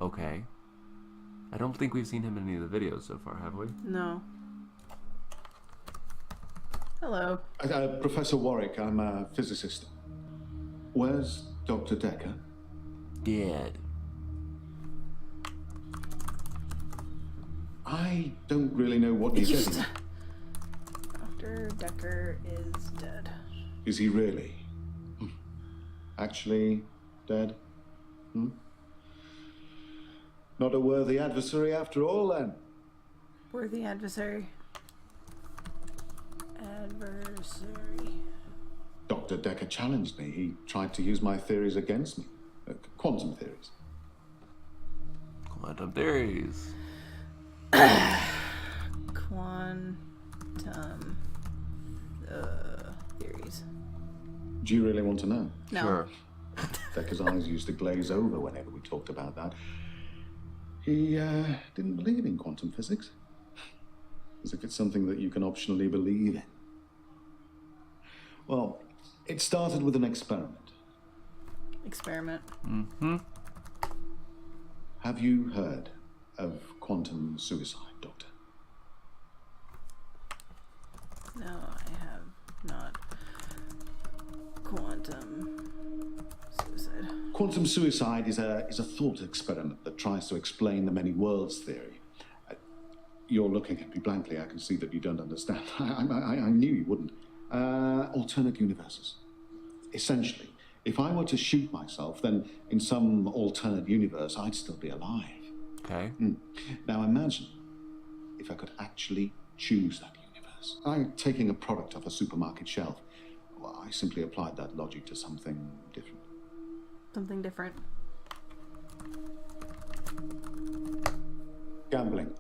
Okay. I don't think we've seen him in any of the videos so far, have we? No. Hello. Professor Warwick, I'm a physicist. Where's Dr. Dekker? Dead. I don't really know what you're getting. Dr. Dekker is dead. Is he really? Actually dead? Not a worthy adversary after all, then? Worthy adversary. Dr. Dekker challenged me. He tried to use my theories against me. Quantum theories. Quantum theories. Quantum theories. Do you really want to know? No. Sure. Dekker's eyes used to glaze over whenever we talked about that. He didn't believe in quantum physics. As if it's something that you can optionally believe in. Well, it started with an experiment. Experiment. Mm-hmm. Have you heard of quantum suicide, Doctor? No, I have not. Quantum suicide. Quantum suicide is a thought experiment that tries to explain the many worlds theory. You're looking at me blankly. I can see that you don't understand. I knew you wouldn't. Alternate universes. Essentially, if I were to shoot myself, then in some alternate universe, I'd still be alive. Okay. Now imagine if I could actually choose that universe. I'm taking a product off a supermarket shelf. Well, I simply applied that logic to something different. Something different. Gambling.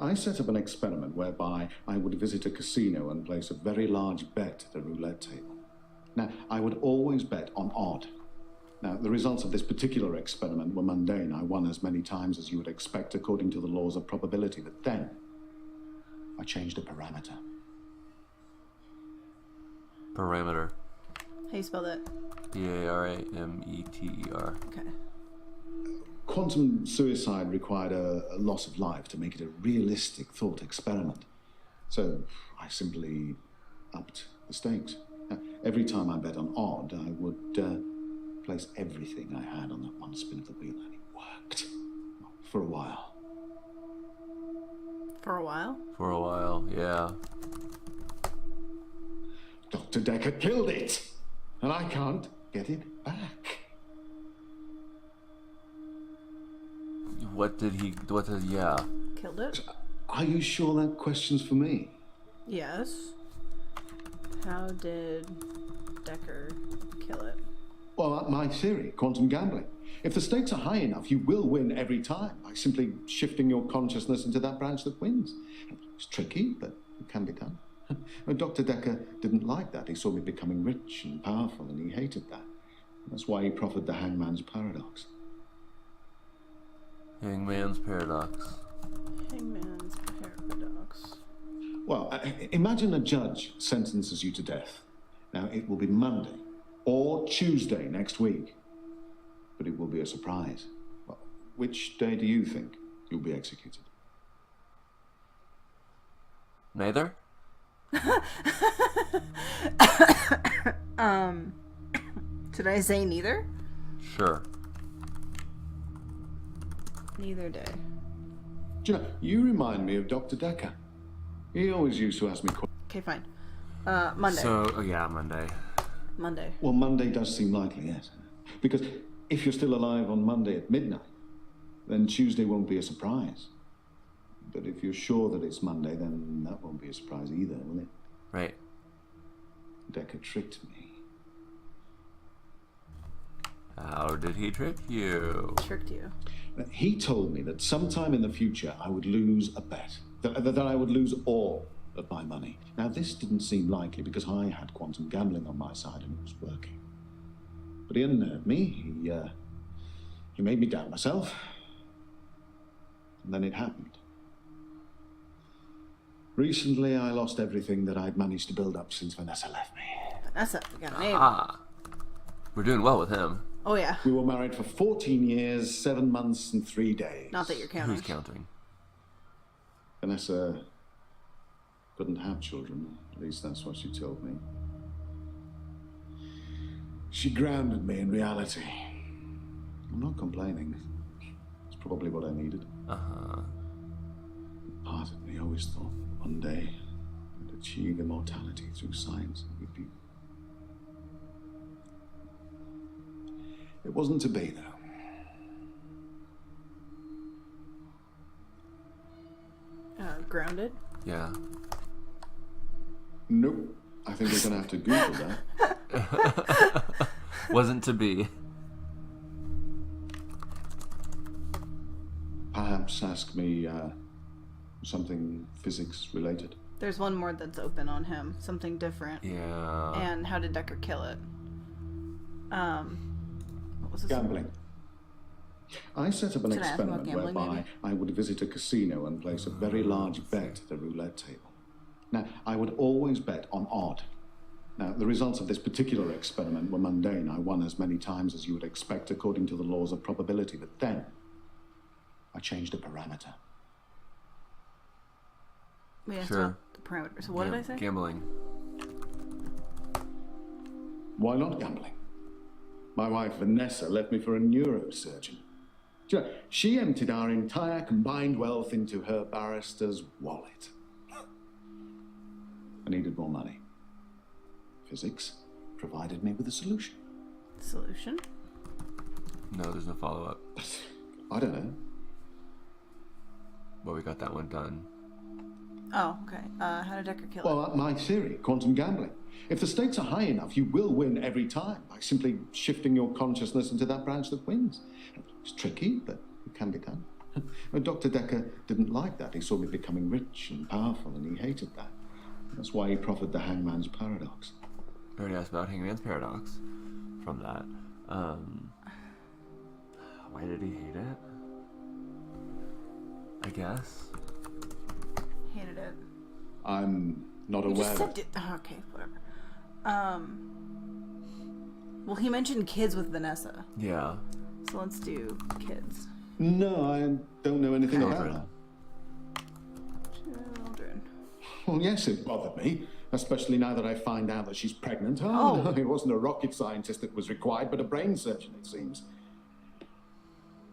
I set up an experiment whereby I would visit a casino and place a very large bet at a roulette table. Now, I would always bet on odd. Now, the results of this particular experiment were mundane. I won as many times as you would expect according to the laws of probability. But then, I changed a parameter. Parameter. How you spell that? Parameter. Okay. Quantum suicide required a loss of life to make it a realistic thought experiment. So I simply upped the stakes. Now, every time I bet on odd, I would place everything I had on that one spin of the wheel, and it worked. For a while. For a while? For a while, yeah. Dr. Dekker killed it, and I can't get it back. Yeah. Killed it? Are you sure that question's for me? Yes. How did Dekker kill it? Well, my theory, quantum gambling. If the stakes are high enough, you will win every time by simply shifting your consciousness into that branch that wins. It's tricky, but it can be done. Dr. Dekker didn't like that. He saw me becoming rich and powerful, and he hated that. That's why he proffered the hangman's paradox. Hangman's paradox. Hangman's paradox. Well, imagine a judge sentences you to death. Now, it will be Monday or Tuesday next week, but it will be a surprise. Well, which day do you think you'll be executed? Neither? Should I say neither? Sure. Neither day. Do you know, you remind me of Dr. Dekker. He always used to ask me questions. Okay, fine. Monday. So, yeah, Monday. Monday. Well, Monday does seem likely, yes. Because if you're still alive on Monday at midnight, then Tuesday won't be a surprise. But if you're sure that it's Monday, then that won't be a surprise either, will it? Right. Dekker tricked me. How did he trick you? Tricked you. He told me that sometime in the future I would lose a bet. That I would lose all of my money. Now, this didn't seem likely because I had quantum gambling on my side and it was working. But he unnerved me. He made me doubt myself. And then it happened. Recently, I lost everything that I'd managed to build up since Vanessa left me. Vanessa, we got a name. Ah. We're doing well with him. Oh, yeah. We were married for 14 years, 7 months, and 3 days. Not that you're counting. Who's counting? Vanessa couldn't have children. At least that's what she told me. She grounded me in reality. I'm not complaining. It's probably what I needed. Uh-huh. Part of me always thought one day I'd achieve immortality through science and good people. It wasn't to be, though. Grounded? Yeah. Nope. I think we're gonna have to Google that. Wasn't to be. Perhaps ask me something physics related. There's one more that's open on him. Something different. Yeah. And how did Dekker kill it? What was this? Gambling. I set up an Should I ask him about experiment gambling, whereby maybe? I would visit a casino and place a very large bet at a roulette table. Now, I would always bet on odd. Now, the results of this particular experiment were mundane. I won as many times as you would expect according to the laws of probability. But then, I changed a parameter. We asked Sure. about the parameters. So what did I say? Gambling. Why not gambling? My wife, Vanessa, left me for a neurosurgeon. Do you know, she emptied our entire combined wealth into her barrister's wallet. I needed more money. Physics provided me with a solution. Solution? No, there's no follow-up. I don't know. But we got that one done. Oh, okay. How did Dekker kill it? Well, my theory, quantum gambling. If the stakes are high enough, you will win every time by simply shifting your consciousness into that branch that wins. It's tricky, but it can be done. Dr. Dekker didn't like that. He saw me becoming rich and powerful, and he hated that. That's why he proffered the hangman's paradox. I already asked about Hangman's Paradox from that. Why did he hate it? I guess. Hated it. I'm not You aware just that... said it. Oh, okay, whatever. Well, he mentioned kids with Vanessa. Yeah. So let's do kids. No, I don't know anything about Children. that. Children. Well, yes, it bothered me. Especially now that I find out that she's pregnant. Oh, no, it wasn't a rocket scientist that was required, but a brain surgeon, it seems.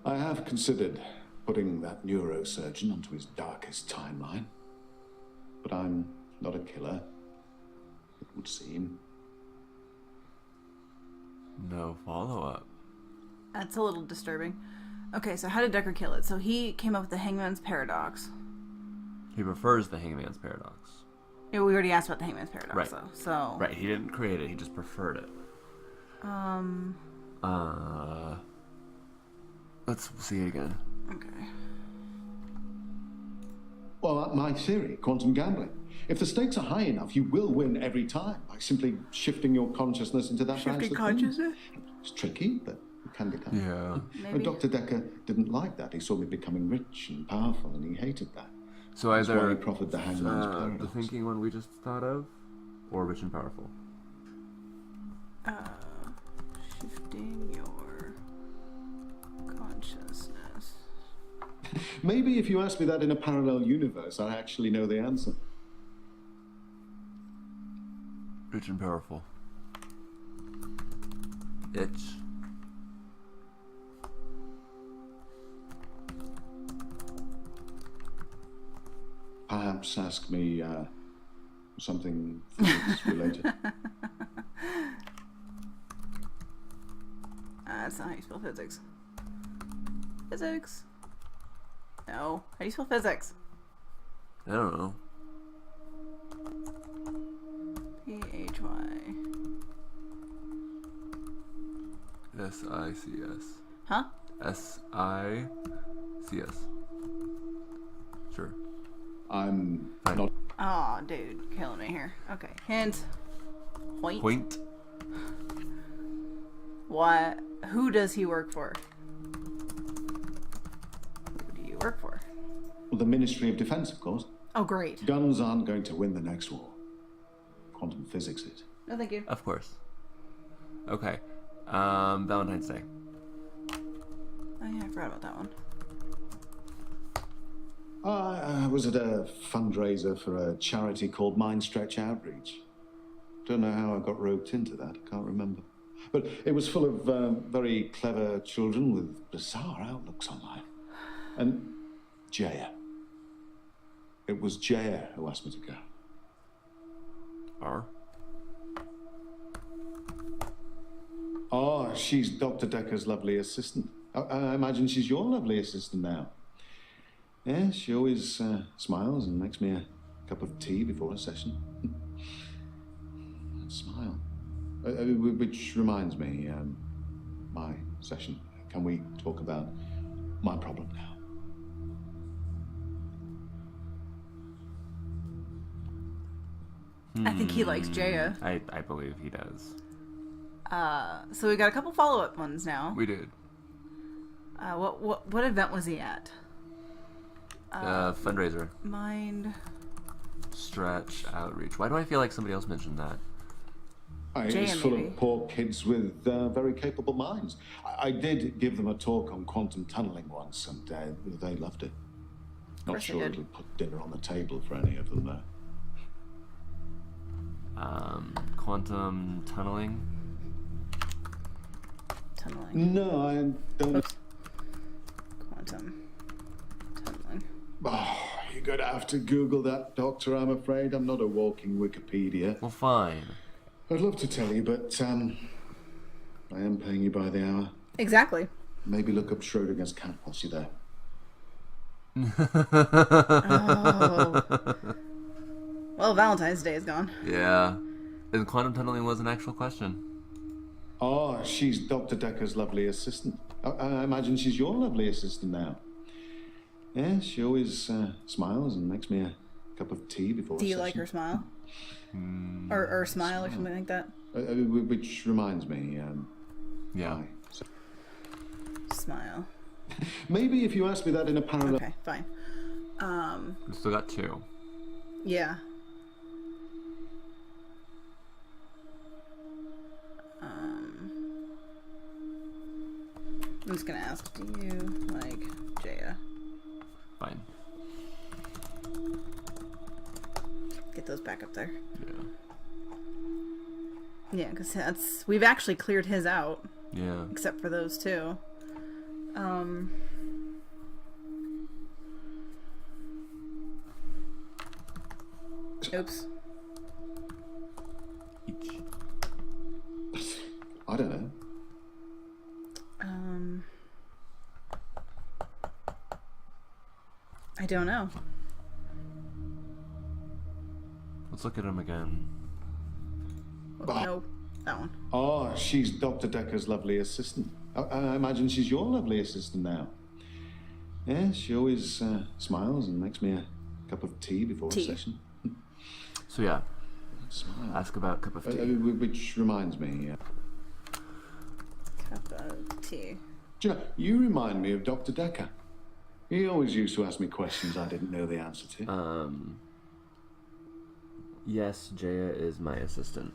I have considered putting that neurosurgeon onto his darkest timeline. But I'm not a killer, it would seem. No follow-up. That's a little disturbing. Okay, so how did Dekker kill it? So he came up with the Hangman's Paradox. He prefers the Hangman's Paradox. Yeah, we already asked about the Hangman's Paradox, Right. though. So Right, he didn't create it, he just preferred it. Let's see it again. Okay. Well, my theory, quantum gambling. If the stakes are high enough, you will win every time by simply shifting your consciousness into that branch that wins. It's tricky, but it can be done. Yeah. Maybe. Dr. Dekker didn't like that. He saw me becoming rich and powerful, and he hated that. So That's why either he proffered the hangman's the paradox. thinking one we just thought of, or Rich and Powerful. Shifting your consciousness. Maybe if you asked me that in a parallel universe, I actually know the answer. Rich and Powerful. Itch. Perhaps ask me something physics related. That's not how you spell physics. Physics. No. How do you spell physics? I don't know. P-H-Y. S-I-C-S. Huh? S-I-C-S. Sure. I'm Fine. not. Aw, dude. Killing me here. Okay. Hint. Point. Point. What? Who does he work for? Who do you work for? Well, the Ministry of Defense, of course. Oh, great. Guns aren't going to win the next war. Quantum physics is. No, thank you. Of course. Okay. Valentine's Day. Oh yeah, I forgot about that one. I was at a fundraiser for a charity called Mind Stretch Outreach. Don't know how I got roped into that, I can't remember. But it was full of very clever children with bizarre outlooks on life. And Jaya. It was Jaya who asked me to go. Or? Oh, she's Dr. Dekker's lovely assistant. I imagine she's your lovely assistant now. Yeah, she always smiles and makes me a cup of tea before a session. Smile. Which reminds me, my session. Can we talk about my problem now? I think he likes Jaya. I believe he does. So we got a couple follow-up ones now. We did. What event was he at? Fundraiser. Mind Stretch Outreach. Why do I feel like somebody else mentioned that? It's full maybe. of poor kids with very capable minds. I did give them a talk on quantum tunneling once, and they loved it. Not course they sure did. it'll put dinner on the table for any of them, though. Quantum tunneling. tunneling. No, I don't. Oops. Quantum tunneling. Oh, you're going to have to Google that, Doctor, I'm afraid. I'm not a walking Wikipedia. Well, fine. I'd love to tell you, but I am paying you by the hour. Exactly. Maybe look up Schrodinger's cat whilst you're there. Oh. Well, Valentine's Day is gone. Yeah. Then quantum tunneling was an actual question. Oh, she's Dr. Dekker's lovely assistant. I imagine she's your lovely assistant now. Yeah, she always smiles and makes me a cup of tea before Do a you session. like her smile? Or smile or something like that? Which reminds me, Yeah. Smile. maybe if you asked me that in a parallel... Okay, fine. We still got two. Yeah. I'm just gonna ask, do you like Jaya? Fine. Get those back up there. Yeah. Yeah, because we've actually cleared his out, Yeah. except for those two. Oops. Each. I don't know. I don't know. Let's look at him again. Oh, no, that one. Oh, she's Dr. Dekker's lovely assistant. I imagine she's your lovely assistant now. Yeah, she always smiles and makes me a cup of tea before Tea. a session. So yeah, Smile. ask about cup of tea. Which reminds me, Cup of tea. do you know, you remind me of Dr. Dekker. He always used to ask me questions I didn't know the answer to. Yes, Jaya is my assistant.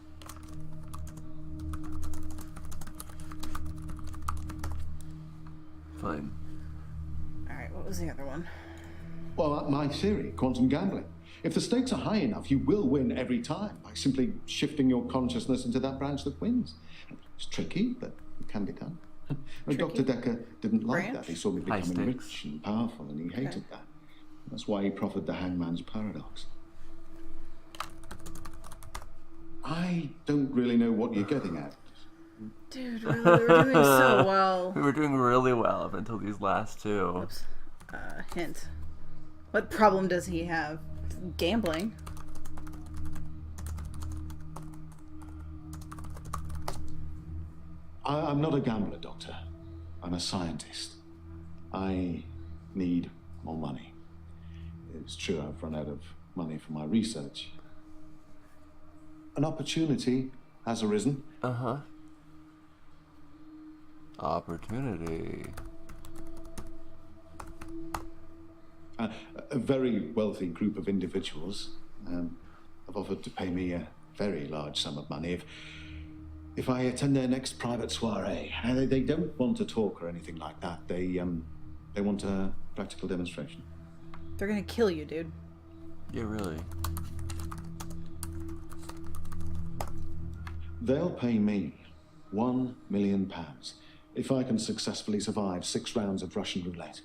Fine. Alright, what was the other one? Well, my theory, quantum gambling. If the stakes are high enough, you will win every time by simply shifting your consciousness into that branch that wins. It's tricky, but it can be done. Dr. Dekker didn't like Branch? that. He saw me High becoming stakes. rich and powerful, and he hated that. That's why he proffered the hangman's paradox. I don't really know what you're getting at. Dude, really, we were doing so well. We were doing really well up until these last two. Oops. Hint. What problem does he have? Gambling. I'm not a gambler, Doctor. I'm a scientist. I need more money. It's true I've run out of money for my research. An opportunity has arisen. Uh-huh. Opportunity. A very wealthy group of individuals have offered to pay me a very large sum of money if I attend their next private soiree. They don't want to talk or anything like that. They want a practical demonstration. They're gonna kill you, dude. Yeah, really. They'll pay me £1 million if I can successfully survive 6 rounds of Russian roulette.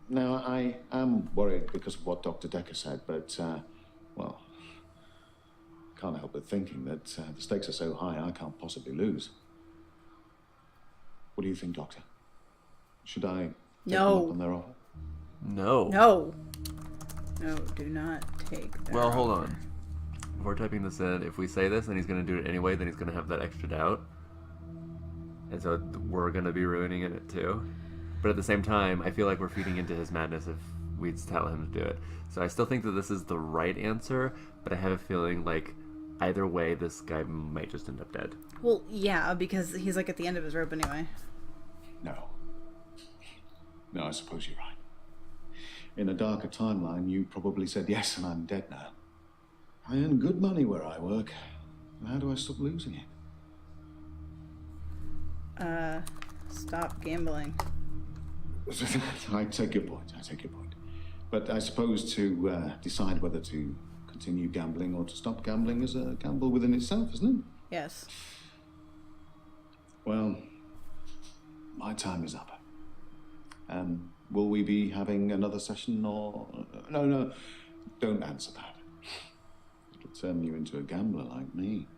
Now, I am worried because of what Dr. Dekker said, but, well, can't help but thinking that the stakes are so high I can't possibly lose. What do you think, Doctor? Should I take them up on their offer? No. No. No, do not take that. Well, hold on. Before typing this in, if we say this and he's going to do it anyway, then he's going to have that extra doubt. And so we're going to be ruining it too. But at the same time, I feel like we're feeding into his madness if we tell him to do it. So I still think that this is the right answer, but I have a feeling like either way, this guy might just end up dead. Well, yeah, because he's like at the end of his rope anyway. No. No, I suppose you're right. In a darker timeline, you probably said yes, and I'm dead now. I earn good money where I work. How do I stop losing it? Stop gambling. I take your point. But I suppose to decide whether to continue gambling or to stop gambling is a gamble within itself, isn't it? Yes. Well, my time is up. Will we be having another session or... No, don't answer that. It'll turn you into a gambler like me.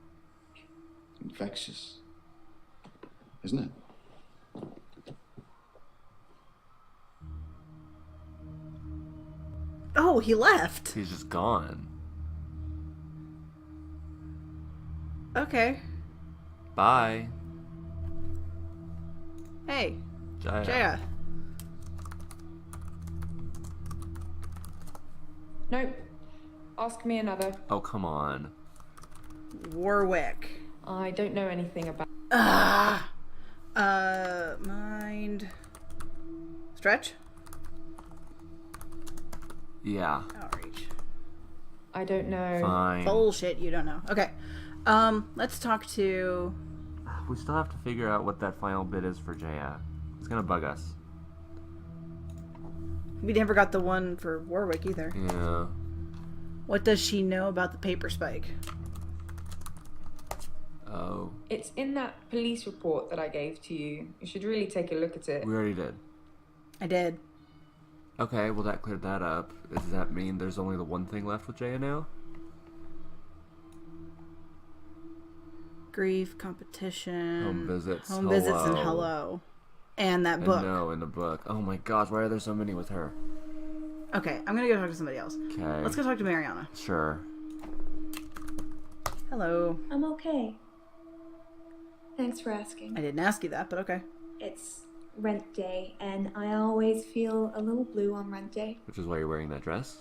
Infectious. Isn't it? Oh, he left. He's just gone. Okay. Bye. Hey, Jaya. Jaya. Nope. Ask me another. Oh, come on. Warwick. I don't know anything about... Mind. Stretch? Yeah. Outreach. I don't know. Fine. Bullshit, you don't know. Okay. Let's talk to... We still have to figure out what that final bit is for Jaya. It's gonna bug us. We never got the one for Warwick either. Yeah. What does she know about the paper spike? Oh. It's in that police report that I gave to you. You should really take a look at it. We already did. I did. Okay, well that cleared that up. Does that mean there's only the one thing left with Jaya now? Grief, competition. Home visits. Home visits and hello. hello. And that book. No, in the book. Oh my gosh, why are there so many with her? Okay, I'm gonna go talk to somebody else. Okay. Let's go talk to Mariana. Sure. Hello. I'm okay. Thanks for asking. I didn't ask you that, but okay. It's rent day, and I always feel a little blue on rent day. Which is why you're wearing that dress?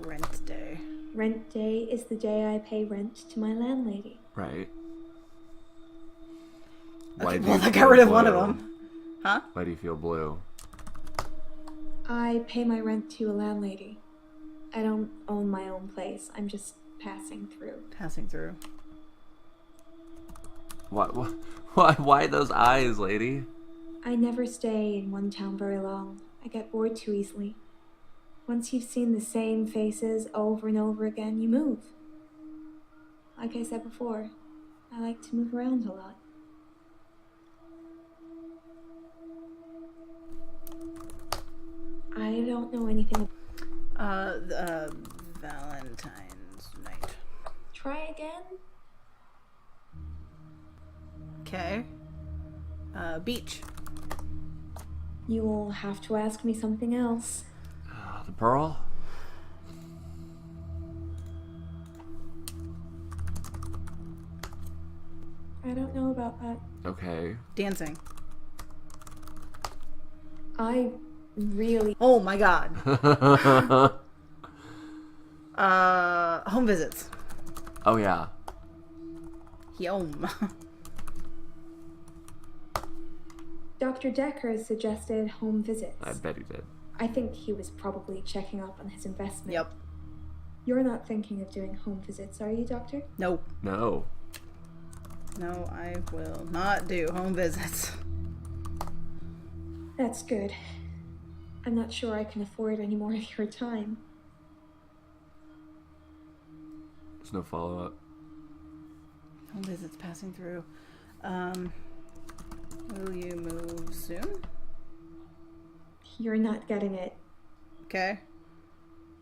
Rent day. Rent day is the day I pay rent to my landlady. Right. Okay, do well, you I got feel rid of one of blue? them. Huh? Why do you feel blue? I pay my rent to a landlady. I don't own my own place. I'm just passing through. Passing through. Why those eyes, lady? I never stay in one town very long. I get bored too easily. Once you've seen the same faces over and over again, you move. Like I said before, I like to move around a lot. I don't know anything. Valentine's night. Try again? Okay. Beach. You will have to ask me something else. The pearl? I don't know about that. Okay. Dancing. I really... Oh my god. Home visits. Oh yeah. Yum. Dr. Dekker suggested home visits. I bet he did. I think he was probably checking up on his investment. Yep. You're not thinking of doing home visits, are you, Doctor? No. No. No, I will not do home visits. That's good. I'm not sure I can afford any more of your time. There's no follow-up. Home visits passing through. Will you move soon? You're not getting it. Okay.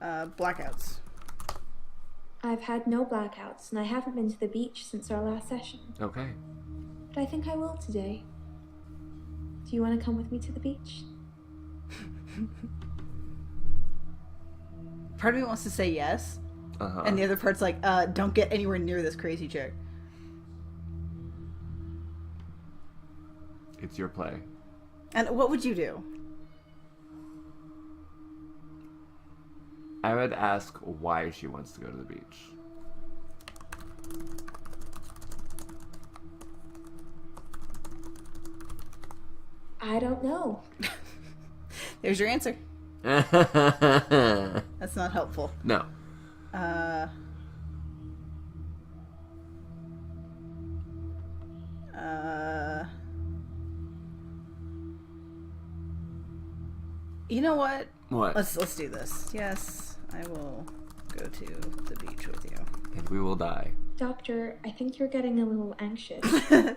Blackouts. I've had no blackouts, and I haven't been to the beach since our last session. Okay. But I think I will today. Do you want to come with me to the beach? Part of me wants to say yes, Uh-huh. and the other part's like, don't get anywhere near this crazy chick. It's your play. And what would you do? I would ask why she wants to go to the beach. I don't know. There's your answer. No. That's not helpful. You know what? What? Let's do this. Yes, I will go to the beach with you. And we will die. Doctor, I think you're getting a little anxious.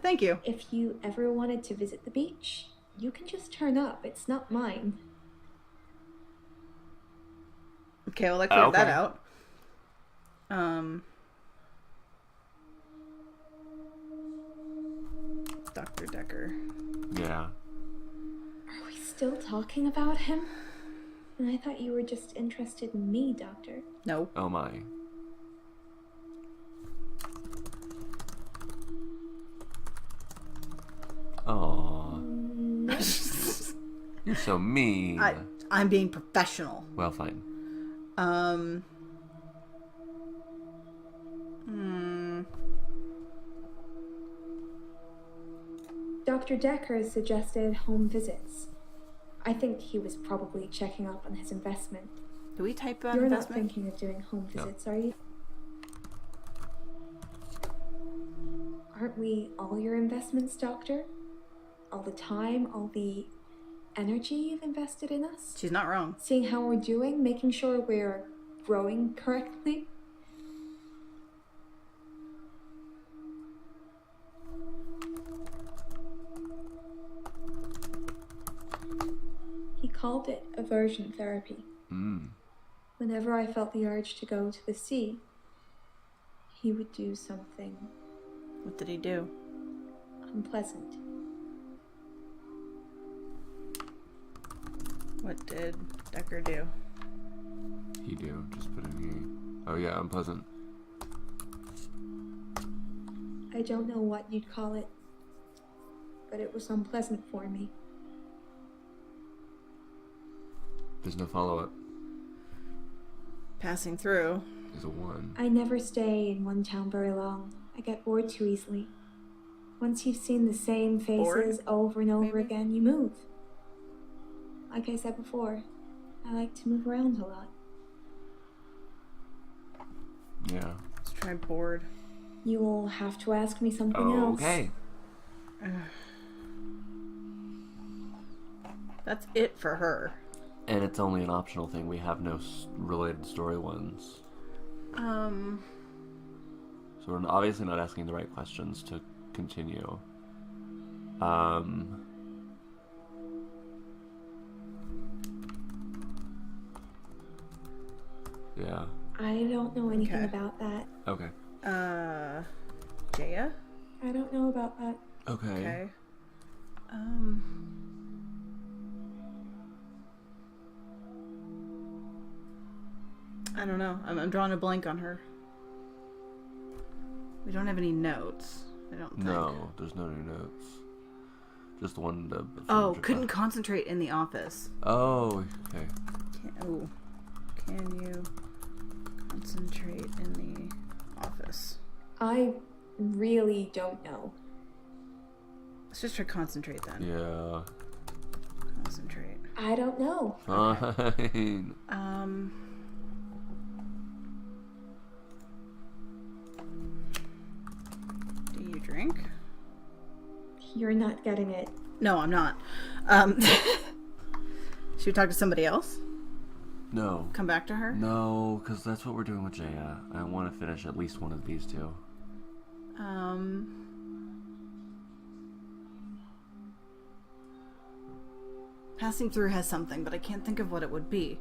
Thank you. If you ever wanted to visit the beach, you can just turn up. It's not mine. Okay, well, I cleared that Okay. out. Dr. Dekker. Yeah. Are we still talking about him? And I thought you were just interested in me, Doctor. No. Oh my. Aww. No. You're so mean. I'm being professional. Well, fine. Dr. Dekker has suggested home visits. I think he was probably checking up on his investment. Do we type that You're investment? not thinking of doing home No. visits, are you? Aren't we all your investments, Doctor? All the time, all the energy you've invested in us? She's not wrong. Seeing how we're doing, making sure we're growing correctly? He called it aversion therapy. Mm. Whenever I felt the urge to go to the sea, he would do something What did he do? unpleasant. What did Dekker do? He do. Just put in he. Oh yeah, unpleasant. I don't know what you'd call it, but it was unpleasant for me. There's no follow-up. Passing through. There's a 1. I never stay in one town very long. I get bored too easily. Once you've seen the same faces over and over maybe? again, you move. Like I said before, I like to move around a lot. Yeah. Let's try bored. You will have to ask me something else. Okay. That's it for her. And it's only an optional thing. We have no related story ones. So we're obviously not asking the right questions to continue. Yeah. I don't know anything Okay. about that. Okay. Jaya? I don't know about that. Okay. Okay. I don't know. I'm drawing a blank on her. We don't have any notes. I don't think. No, there's no new notes. Just one. Oh, couldn't concentrate in the office. Oh, okay. Can you concentrate in the office? I really don't know. Let's just try concentrate then. Yeah. Concentrate. I don't know. Fine. You're not getting it. No, I'm not. Should we talk to somebody else? No. Come back to her? No, because that's what we're doing with Jaya. I want to finish at least one of these two. Passing Through has something, but I can't think of what it would be.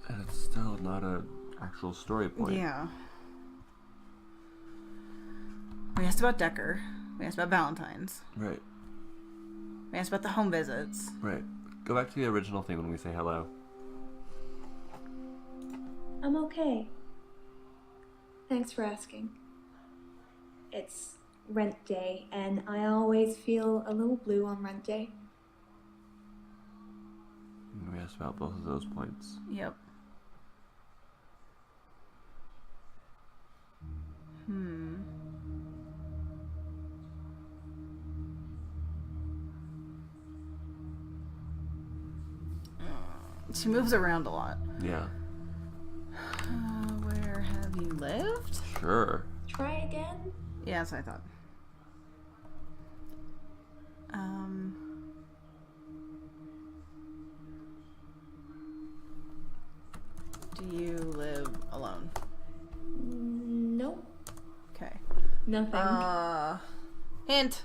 And it's still not an actual story point. Yeah. We asked about Dekker. We asked about Valentine's. Right. We asked about the home visits. Right. Go back to the original thing when we say hello. I'm okay. Thanks for asking. It's rent day, and I always feel a little blue on rent day. We asked about both of those points. Yep. She moves around a lot. Yeah. Where have you lived? Sure. Try again? Yeah, that's what I thought. Do you live alone? Nope. Okay. Nothing. Hint.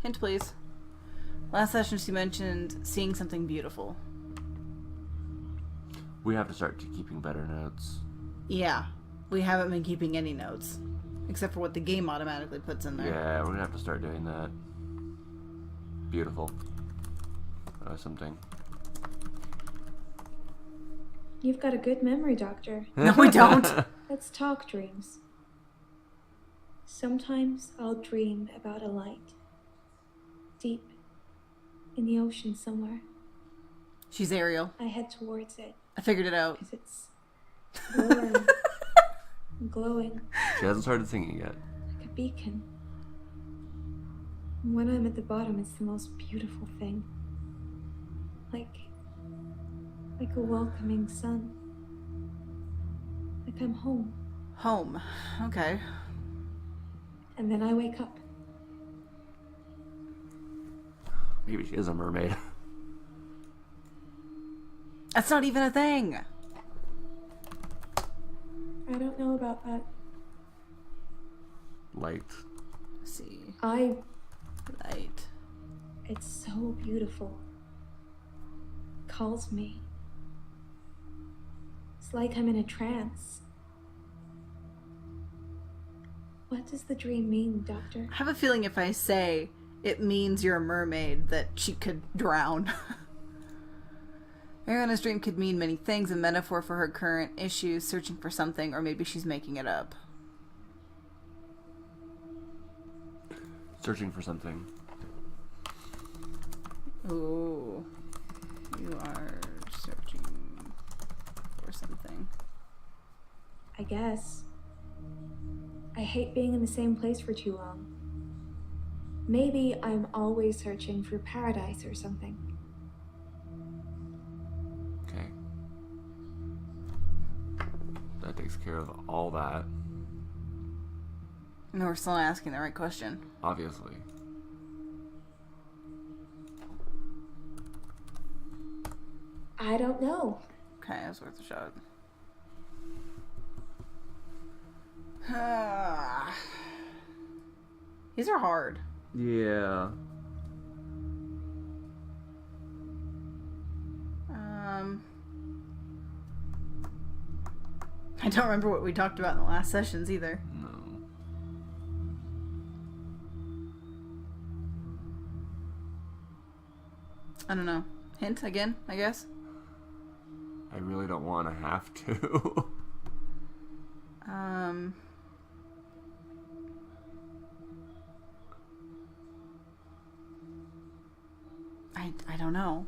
Hint, please. Last session she mentioned seeing something beautiful. We have to start keeping better notes. Yeah. We haven't been keeping any notes. Except for what the game automatically puts in there. Yeah, we're gonna have to start doing that. Beautiful. Something. You've got a good memory, Doctor. No, we don't. Let's talk dreams. Sometimes I'll dream about a light. Deep in the ocean somewhere. She's Ariel. I head towards it I figured it out. because it's warm and glowing She hasn't started singing yet. like a beacon. And when I'm at the bottom, it's the most beautiful thing. Like a welcoming sun. Like I'm home. Home. Okay. And then I wake up. Maybe she is a mermaid. That's not even a thing. I don't know about that. Light. Let's see. Light. It's so beautiful. Calls me. It's like I'm in a trance. What does the dream mean, Doctor? I have a feeling if I say it means you're a mermaid that she could drown. Mariana's dream could mean many things, a metaphor for her current issues, searching for something, or maybe she's making it up. Searching for something. Ooh. You are searching for something. I guess. I hate being in the same place for too long. Maybe I'm always searching for paradise or something. Okay. That takes care of all that, No, we're still not asking the right question. obviously. I don't know. Okay, that's worth a shot. These are hard. Yeah. I don't remember what we talked about in the last sessions either. No. I don't know. Hint again, I guess. I really don't want to have to. I don't know.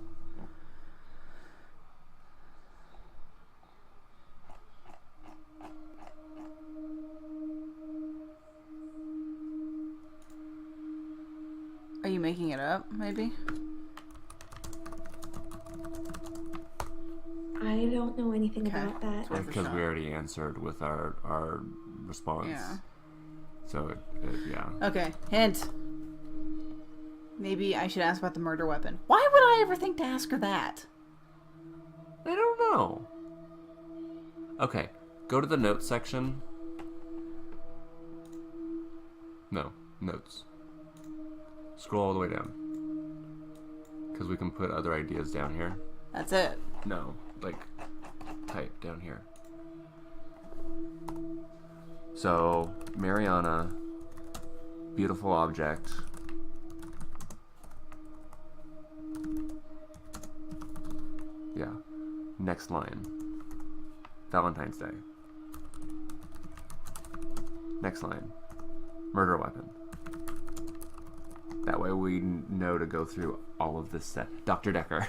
Are you making it up, maybe? I don't know anything Okay. about that. Worth a Because shot. we already answered with our response. Yeah. So, yeah. Okay, hint. Maybe I should ask about the murder weapon. Why would I ever think to ask her that? I don't know. Okay, go to the notes section. No, notes. Scroll all the way down. Because we can put other ideas down here. That's it. No, like, type down here. So, Mariana, beautiful object. Yeah. Next line. Valentine's Day. Next line. Murder weapon. That way we know to go through all of this set. Dr. Dekker.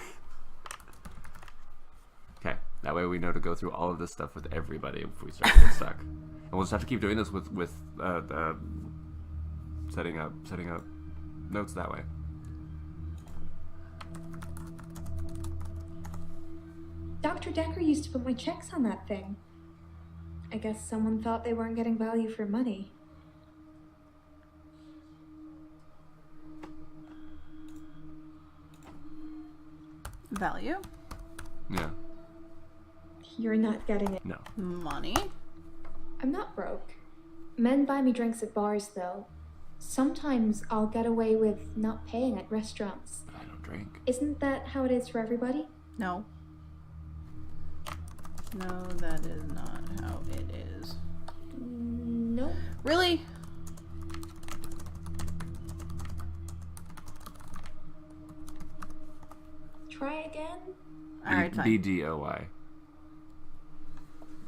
Okay. That way we know to go through all of this stuff with everybody if we start to get stuck. And we'll just have to keep doing this with setting up notes that way. Dr. Dekker used to put my checks on that thing. I guess someone thought they weren't getting value for money. Value? Yeah. You're not getting it. No. Money? I'm not broke. Men buy me drinks at bars, though. Sometimes I'll get away with not paying at restaurants. But I don't drink. Isn't that how it is for everybody? No. No, that is not how it is. Nope. Really? Try again? Alright, fine. BDOY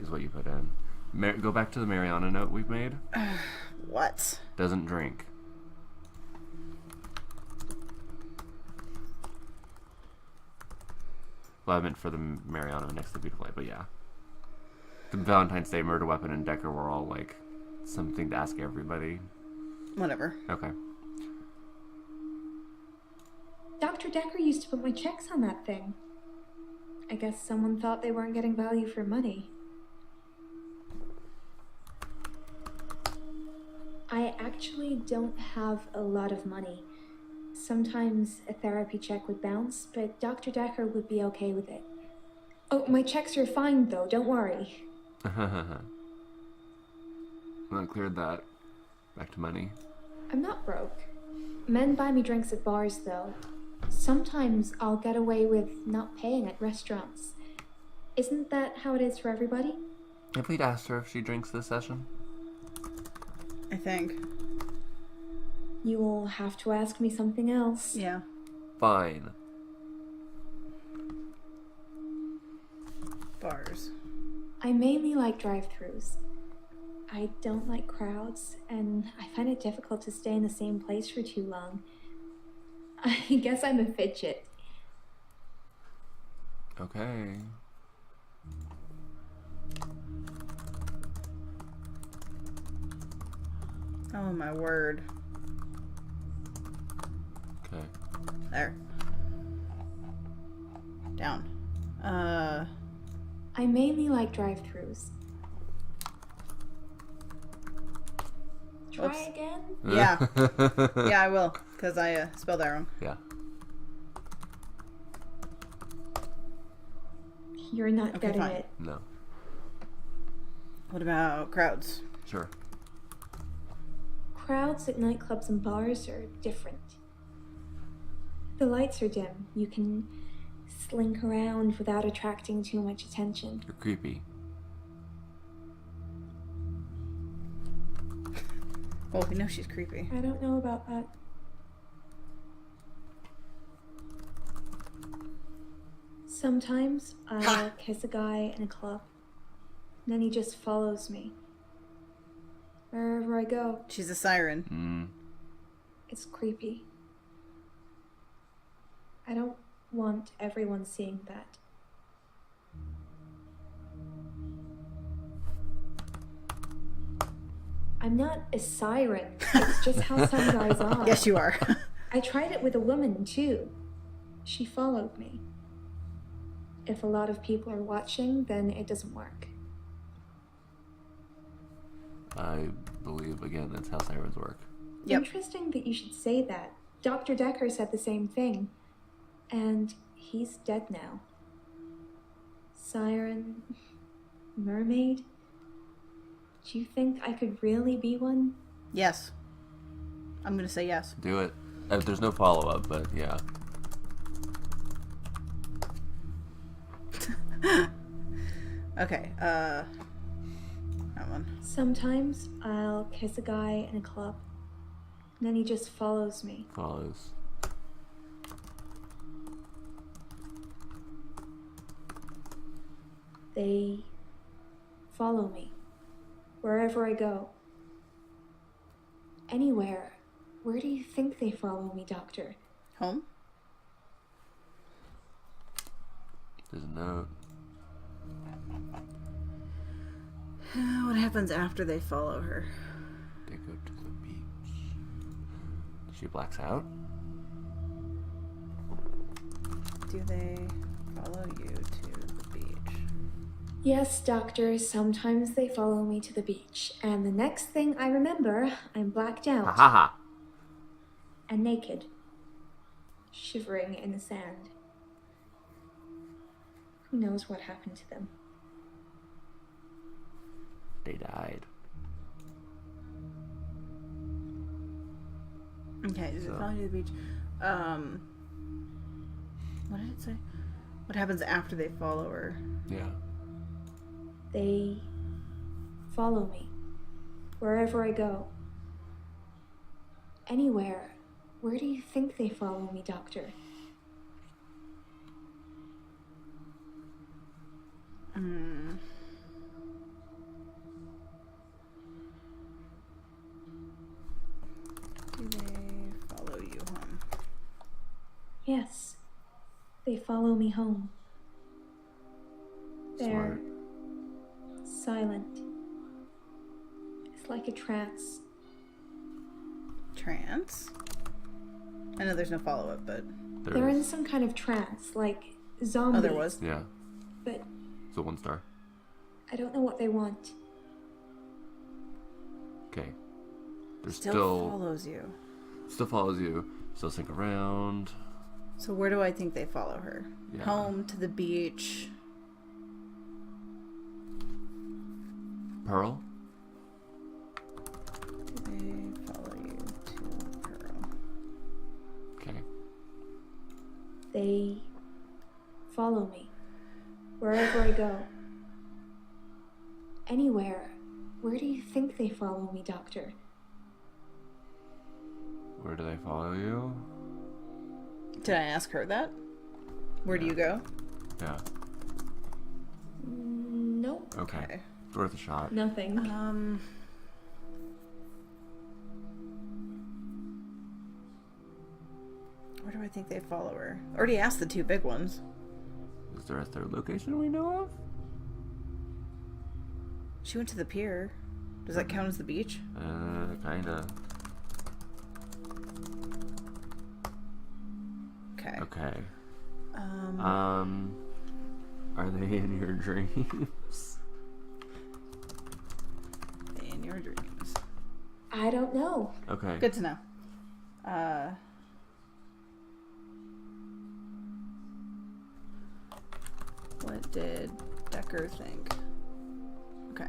is what you put in. Go back to the Mariana note we've made. What? Doesn't drink. Well, I meant for the Mariana next to the beautiful light, but yeah. The Valentine's Day murder weapon and Dekker were all like something to ask everybody. Whatever. Okay. Dr. Dekker used to put my checks on that thing. I guess someone thought they weren't getting value for money. I actually don't have a lot of money. Sometimes a therapy check would bounce, but Dr. Dekker would be okay with it. Oh, my checks are fine though, don't worry. Well, cleared that. Back to money. I'm not broke. Men buy me drinks at bars though. Sometimes I'll get away with not paying at restaurants. Isn't that how it is for everybody? Have we asked her if she drinks this session? I think. You will have to ask me something else. Yeah. Fine. Bars. I mainly like drive-thrus. I don't like crowds, and I find it difficult to stay in the same place for too long. I guess I'm a fidget. Okay. Oh my word. Okay. There. Down. I mainly like drive-thrus. Try Oops. again? Yeah. Yeah, I will, because I spelled that wrong. Yeah. You're not Okay, getting fine. it. No. What about crowds? Sure. Crowds at nightclubs and bars are different. The lights are dim. You can slink around without attracting too much attention. You're creepy. Well, we know she's creepy. I don't know about that. Sometimes I'll kiss a guy in a club, and then he just follows me. Wherever I go, She's a siren. it's creepy. I don't want everyone seeing that. I'm not a siren. It's just how some guys are. Yes, you are. I tried it with a woman, too. She followed me. If a lot of people are watching, then it doesn't work. I believe, again, that's how sirens work. Yep. Interesting that you should say that. Dr. Dekker said the same thing. And he's dead now. Siren... mermaid? Do you think I could really be one? Yes. I'm gonna say yes. Do it. There's no follow-up, but yeah. Okay, that one. Sometimes I'll kiss a guy in a club, and then he just follows me. Follows. They follow me wherever I go. Anywhere. Where do you think they follow me, Doctor? Home? There's a note. What happens after they follow her? They go to the beach. She blacks out? Do they follow you to the beach? Yes, Doctor, sometimes they follow me to the beach, and the next thing I remember, I'm blacked out. Ha ha ha! And naked, shivering in the sand. Who knows what happened to them? They died. Okay, does it So- follow you to the beach? What did it say? What happens after they follow her? Yeah. They follow me wherever I go. Anywhere. Where do you think they follow me, Doctor? Do they follow you home? Yes. They follow me home. They're silent. It's like a trance. Trance? I know there's no follow-up, but... They're in some kind of trance, like zombies. Oh, there was? Yeah. But So 1 star. I don't know what they want. Okay. There's Still follows you. Still follows you. Still sink around. So where do I think they follow her? Yeah. Home, to the beach. Pearl? Do they follow you to Pearl? Okay. They follow me wherever I go. Anywhere. Where do you think they follow me, Doctor? Where do they follow you? Did I ask her that? Where do you go? Yeah. Nope. Okay. It's worth a shot. Nothing. Where do I think they follow her? Already asked the 2 big ones. Is there a third location we know of? She went to the pier. Does that count as the beach? Kinda. Okay. Okay. Are they in your dreams? In your dreams. I don't know. Okay. Good to know. What did Dekker think? Okay.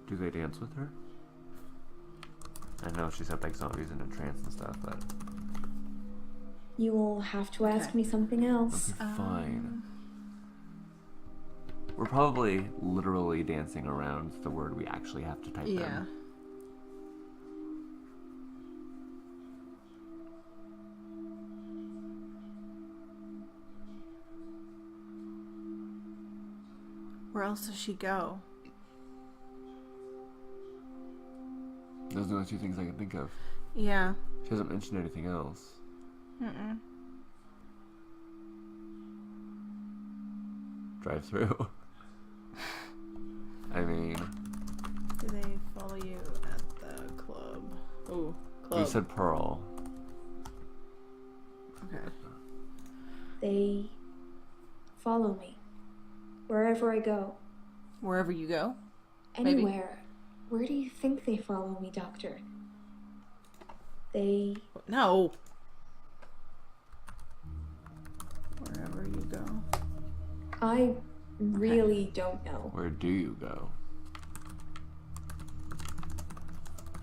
Do they dance with her? I know she said like zombies and in trance and stuff, but You will have to ask Okay. me something else. fine. We're probably literally dancing around the word we actually have to type yeah. in. Where else does she go? Those are the only 2 things I can think of. Yeah. She hasn't mentioned anything else. Mm-mm. Drive through. I mean, Do they follow you at the club? Ooh, club. you said Pearl. Okay. They follow me wherever I go. Wherever you go? Maybe. Anywhere. Where do you think they follow me, Doctor? They... No. Wherever you go. I really don't know. Where do you go?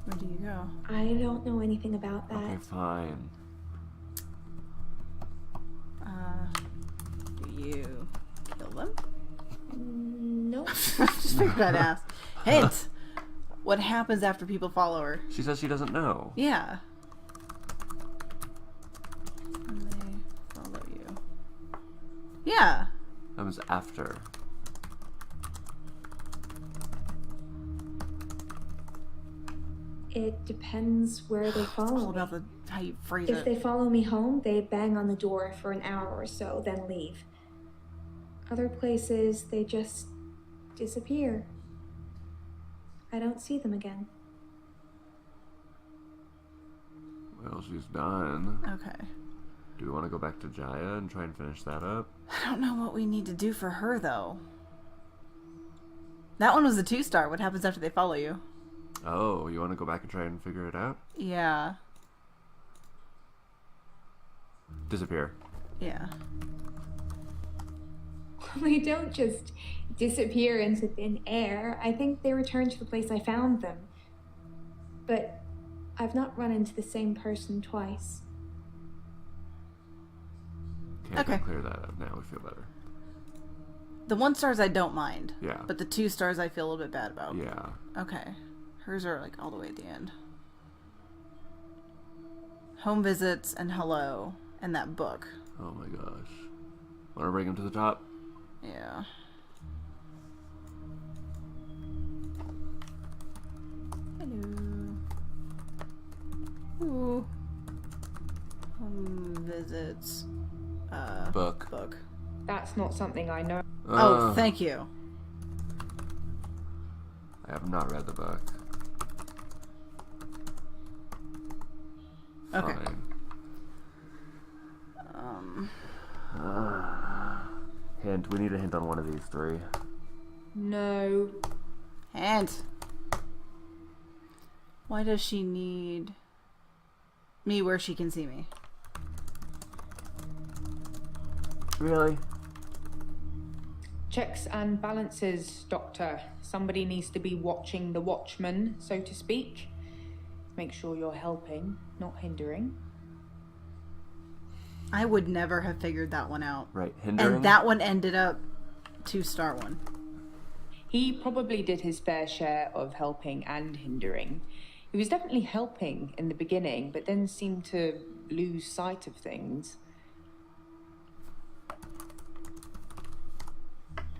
Where do you go? I don't know anything about that. Okay, fine. Do you kill them? Nope. Just figured I'd ask. Hint. What happens after people follow her? She says she doesn't know. Yeah. And they follow you. Yeah. That was after. It depends where they All follow about me. how you phrase If it. they follow me home, they bang on the door for an hour or so, then leave. Other places, they just disappear. I don't see them again. Well, she's done. Okay. Do we want to go back to Jaya and try and finish that up? I don't know what we need to do for her, though. That one was a 2-star. What happens after they follow you? Oh, you want to go back and try and figure it out? Yeah. Disappear. Yeah. They don't just disappear into thin air. I think they return to the place I found them. But I've not run into the same person twice. Okay. Okay. Clear that up now. We feel better. The 1-stars I don't mind. Yeah. But the 2-stars I feel a little bit bad about. Yeah. Okay. Hers are like all the way at the end. Home visits and hello and that book. Oh my gosh. Want to bring him to the top? Yeah. Hello. Ooh. Home visits. Book. Book. That's not something I know. Oh, thank you. I have not read the book. Okay. Fine. Hint. We need a hint on one of these three. No. And why does she need me where she can see me? Really? Checks and balances, Doctor. Somebody needs to be watching the watchman, so to speak. Make sure you're helping, not hindering. I would never have figured that one out. Right. Hindering? And that one ended up 2-star one. He probably did his fair share of helping and hindering. He was definitely helping in the beginning, but then seemed to lose sight of things.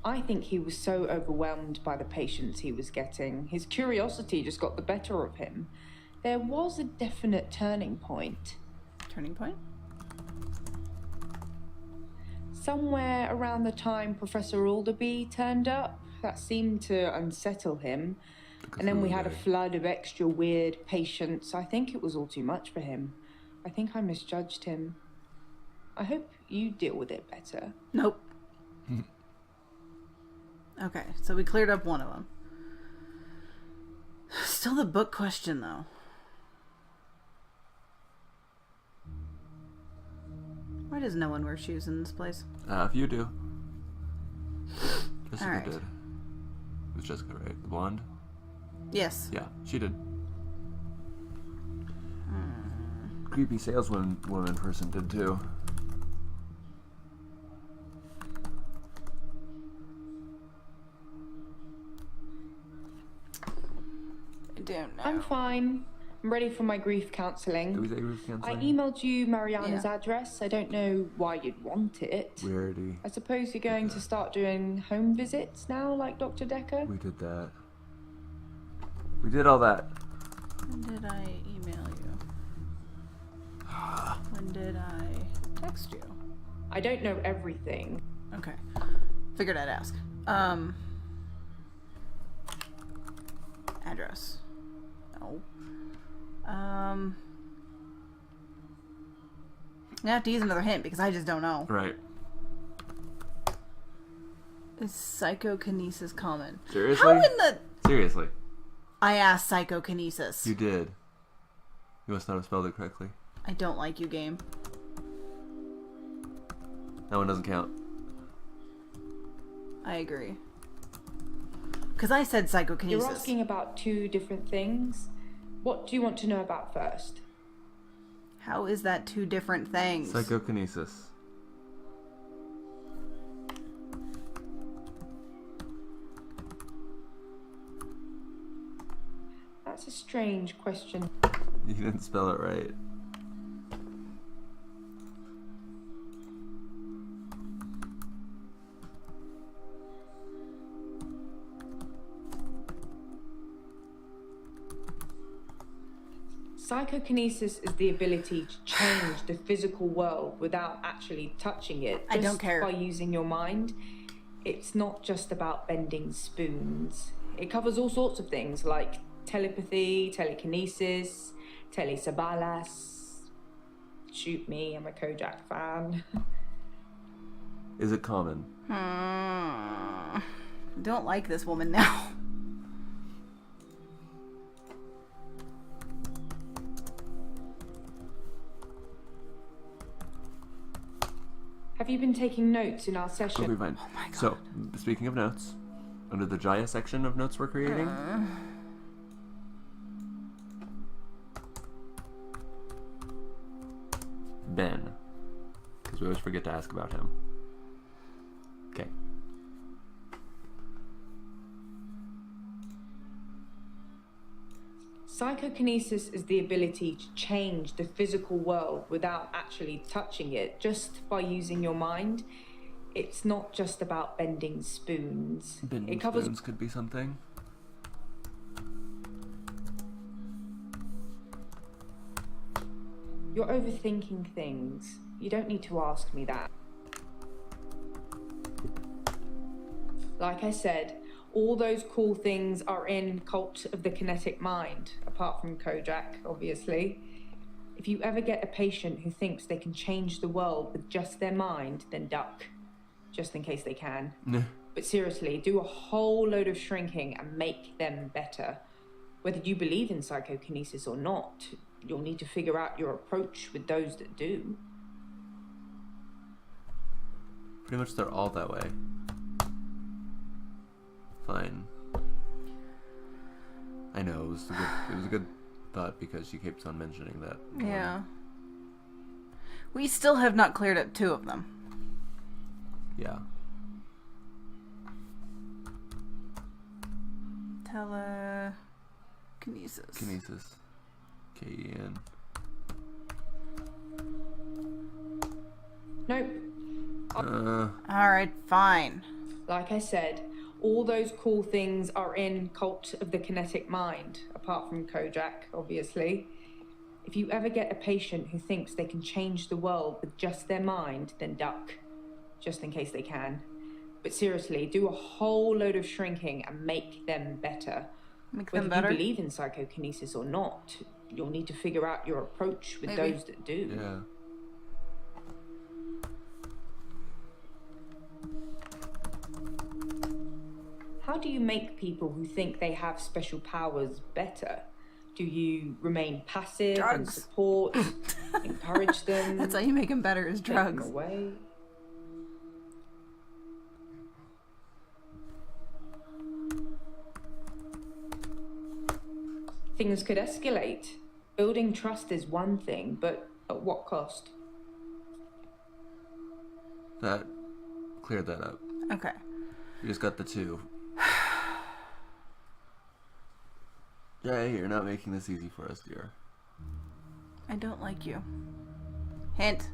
I think he was so overwhelmed by the patients he was getting. His curiosity just got the better of him. There was a definite turning point. Turning point? Somewhere around the time Professor Alderby turned up, that seemed to unsettle him. And then we had a flood of extra weird patients. I think it was all too much for him. I think I misjudged him. I hope you deal with it better. Nope. Okay, so we cleared up one of them. Still the book question, though. Why does no one wear shoes in this place? If you do. Jessica Alright. did. It was Jessica, right? The blonde? Yes. Yeah, she did. Creepy saleswoman person did too. I don't know. I'm fine. I'm ready for my grief Did counselling. we say grief I counseling? emailed you Mariana's Yeah. address. I don't know why you'd want it. We already. I suppose you're going to start doing home visits now, like Dr. Dekker? We did that. We did all that. When did I email you? When did I text you? I don't know everything. Okay. Figured I'd ask. Address. No. I have to use another hint because I just don't know. Right. Is psychokinesis common? Seriously? How in the... Seriously. I asked psychokinesis. You did. You must not have spelled it correctly. I don't like you, game. That one doesn't count. I agree. Because I said psychokinesis. You're asking about two different things. What do you want to know about first? How is that two different things? Psychokinesis. That's a strange question. You didn't spell it right. Psychokinesis is the ability to change the physical world without actually touching it. I don't care. By using your mind. It's not just about bending spoons. It covers all sorts of things like telepathy, telekinesis, telesabalas. Shoot me, I'm a Kojak fan. Is it common? Don't like this woman now. Have you been taking notes in our session? It'll be fine. Oh my God. So, speaking of notes, under the Jaya section of notes we're creating, Ben, because we always forget to ask about him. Okay. Psychokinesis is the ability to change the physical world without actually touching it, just by using your mind. It's not just about bending spoons. Bending It covers spoons could be something. You're overthinking things. You don't need to ask me that. Like I said, all those cool things are in Cult of the Kinetic Mind, apart from Kojak, obviously. If you ever get a patient who thinks they can change the world with just their mind, then duck, just in case they can. But seriously, do a whole load of shrinking and make them better. Whether you believe in psychokinesis or not, you'll need to figure out your approach with those that do. Pretty much they're all that way. Fine. I know, it was a good thought because she keeps on mentioning that. Yeah. We still have not cleared up two of them. Yeah. Telekinesis. Kinesis. K-E-N. Nope. Alright, fine. Like I said, all those cool things are in Cult of the Kinetic Mind, apart from Kojak, obviously. If you ever get a patient who thinks they can change the world with just their mind, then duck, just in case they can. But seriously, do a whole load of shrinking and make them better. Make them Whether better? you believe in psychokinesis or not, you'll need to figure out your approach with Maybe. those that do. Yeah. How do you make people who think they have special powers better? Do you remain passive and Drugs. support, encourage them, That's how you make them better, is take them drugs. away? Things could escalate. Building trust is one thing, but at what cost? That cleared that up. Okay. We just got the two. Jay, you're not making this easy for us, dear. I don't like you. Hint.